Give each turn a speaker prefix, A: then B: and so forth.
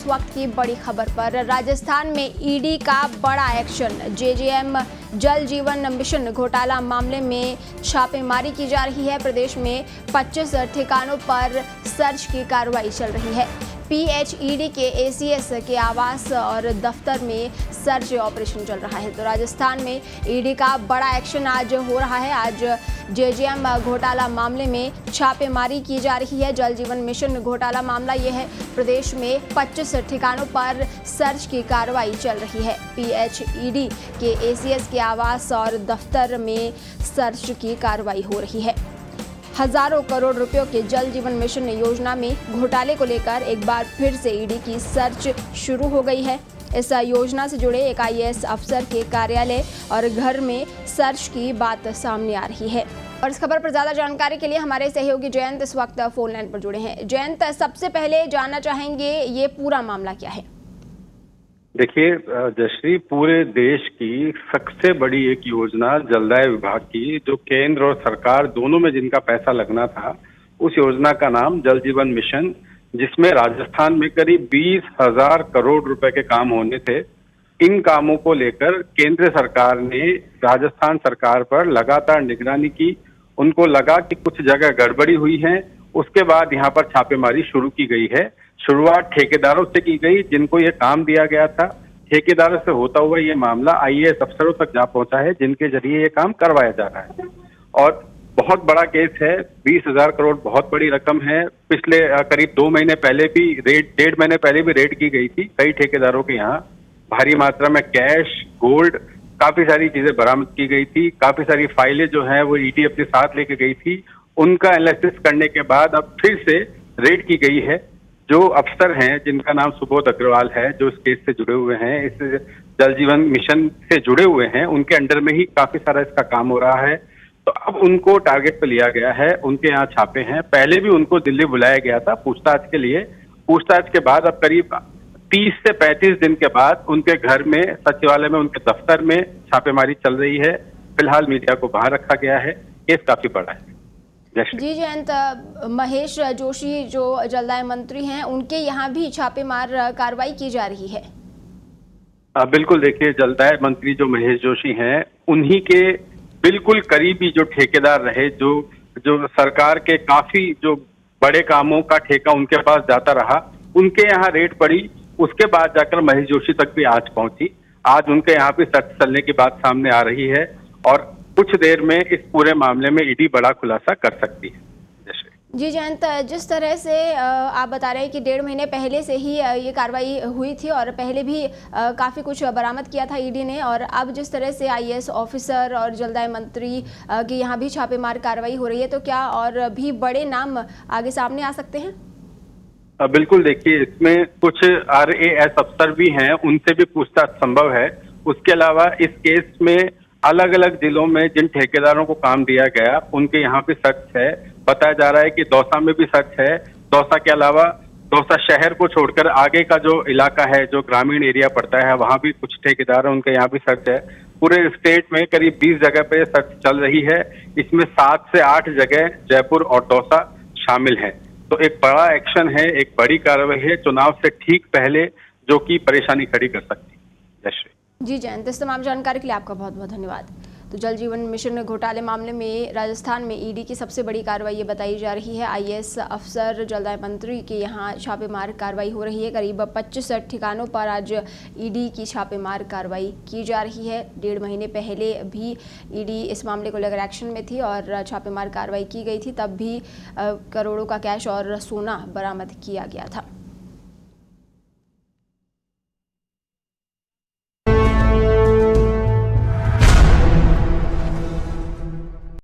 A: इस वक्त की बड़ी खबर पर राजस्थान में ईडी का बड़ा एक्शन। जेजेएम जल जीवन मिशन घोटाला मामले में छापेमारी की जा रही है। प्रदेश में 25 ठिकानों पर सर्च की कार्रवाई चल रही है। पीएचईडी के एसीएस के आवास और दफ्तर में सर्च ऑपरेशन चल रहा है। तो राजस्थान में ईडी का बड़ा एक्शन आज हो रहा है। आज जेजेएम घोटाला मामले में छापेमारी की जा रही है। जल जीवन मिशन घोटाला मामला यह है। प्रदेश में 25 ठिकानों पर सर्च की कार्रवाई चल रही है। पीएचईडी के एसीएस के आवास और दफ्तर में सर्च की कार्रवाई हो रही है। हजारों करोड़ रुपयों के जल जीवन मिशन योजना में घोटाले को लेकर एक बार फिर से ईडी की सर्च शुरू हो गई है। इस योजना से जुड़े एक आईएएस अफसर के कार्यालय और घर में सर्च की बात सामने आ रही है। और इस खबर पर ज्यादा जानकारी के लिए हमारे सहयोगी जयंत इस वक्त फोन लाइन पर जुड़े हैं। जयंत, सबसे पहले जानना चाहेंगे ये पूरा मामला क्या है?
B: देखिए जयश्री, पूरे देश की सबसे बड़ी एक योजना जलदाय विभाग की, जो केंद्र और सरकार दोनों में जिनका पैसा लगना था, उस योजना का नाम जल जीवन मिशन, जिसमें राजस्थान में करीब 20,000 करोड़ रुपए के काम होने थे। इन कामों को लेकर केंद्र सरकार ने राजस्थान सरकार पर लगातार निगरानी की। उनको लगा कि कुछ जगह गड़बड़ी हुई है। उसके बाद यहाँ पर छापेमारी शुरू की गई है। शुरुआत ठेकेदारों से की गई, जिनको ये काम दिया गया था। ठेकेदारों से होता हुआ ये मामला आईएएस अफसरों तक जा पहुंचा है, जिनके जरिए ये काम करवाया जा रहा है। और बहुत बड़ा केस है। 20,000 करोड़ बहुत बड़ी रकम है। पिछले करीब 2 महीने पहले भी रेड, 1.5 महीने पहले भी रेड की गई थी कई ठेकेदारों के यहाँ। भारी मात्रा में कैश, गोल्ड, काफी सारी चीजें बरामद की गई थी। काफी सारी फाइलें जो है वो ईडी अपने साथ लेके गई थी। उनका एनालिसिस करने के बाद अब फिर से रेड की गई है। जो अफसर हैं, जिनका नाम सुबोध अग्रवाल है, जो इस केस से जुड़े हुए हैं, इस जल जीवन मिशन से जुड़े हुए हैं, उनके अंडर में ही काफी सारा इसका काम हो रहा है। तो अब उनको टारगेट पे लिया गया है। उनके यहाँ छापे हैं। पहले भी उनको दिल्ली बुलाया गया था पूछताछ के लिए। पूछताछ के बाद अब करीब 30 से 35 दिन के बाद उनके घर में, सचिवालय में, उनके दफ्तर में छापेमारी चल रही है। फिलहाल मीडिया को बाहर रखा गया है। केस काफी बड़ा है।
A: जी जयंत, महेश जोशी जो जलदाय मंत्री हैं, उनके यहाँ भी छापेमार कार्रवाई की जा रही है।
B: बिल्कुल। देखिए, जलदाय मंत्री जो महेश जोशी हैं, उन्हीं के बिल्कुल करीबी जो ठेकेदार रहे, जो सरकार के काफी जो बड़े कामों का ठेका उनके पास जाता रहा, उनके यहाँ रेड पड़ी। उसके बाद जाकर महेश जोशी तक भी आज पहुंची। आज उनके यहाँ भी सर्च चलने की बात सामने आ रही है और कुछ देर में इस पूरे मामले में ईडी बड़ा खुलासा कर सकती है।
A: जी जयंत, जिस तरह से आप बता रहे हैं कि 1.5 महीने पहले से ही ये कार्रवाई हुई थी और पहले भी काफ़ी कुछ बरामद किया था ईडी ने, और अब जिस तरह से आईएएस ऑफिसर और जलदाय मंत्री की यहाँ भी छापेमार कार्रवाई हो रही है, तो क्या और भी बड़े नाम आगे सामने आ सकते हैं?
B: बिल्कुल। देखिए, इसमें कुछ आरएएस अफसर भी हैं, उनसे भी पूछताछ संभव है। उसके अलावा इस केस में अलग अलग जिलों में जिन ठेकेदारों को काम दिया गया, उनके यहाँ भी सर्च है। बताया जा रहा है कि दौसा में भी सर्च है। दौसा के अलावा दौसा शहर को छोड़कर आगे का जो इलाका है, जो ग्रामीण एरिया पड़ता है, वहां भी कुछ ठेकेदार हैं, उनके यहाँ भी सर्च है। पूरे स्टेट में करीब 20 जगह पे सर्च चल रही है। इसमें 7 से 8 जगह जयपुर और दौसा शामिल है। तो एक बड़ा एक्शन है, एक बड़ी कार्रवाई है, चुनाव से ठीक पहले, जो कि परेशानी खड़ी कर सकती है।
A: जी जयंत, इस तमाम जानकारी के लिए आपका बहुत बहुत धन्यवाद। तो जल जीवन मिशन घोटाले मामले में राजस्थान में ईडी की सबसे बड़ी कार्रवाई ये बताई जा रही है। आईएएस अफसर, जलदाय मंत्री के यहाँ छापेमार कार्रवाई हो रही है। करीब 25 ठिकानों पर आज ईडी की छापेमार कार्रवाई की जा रही है। 1.5 महीने पहले भी ईडी इस मामले को लेकर एक्शन में थी और छापेमार कार्रवाई की गई थी। तब भी करोड़ों का कैश और सोना बरामद किया गया था।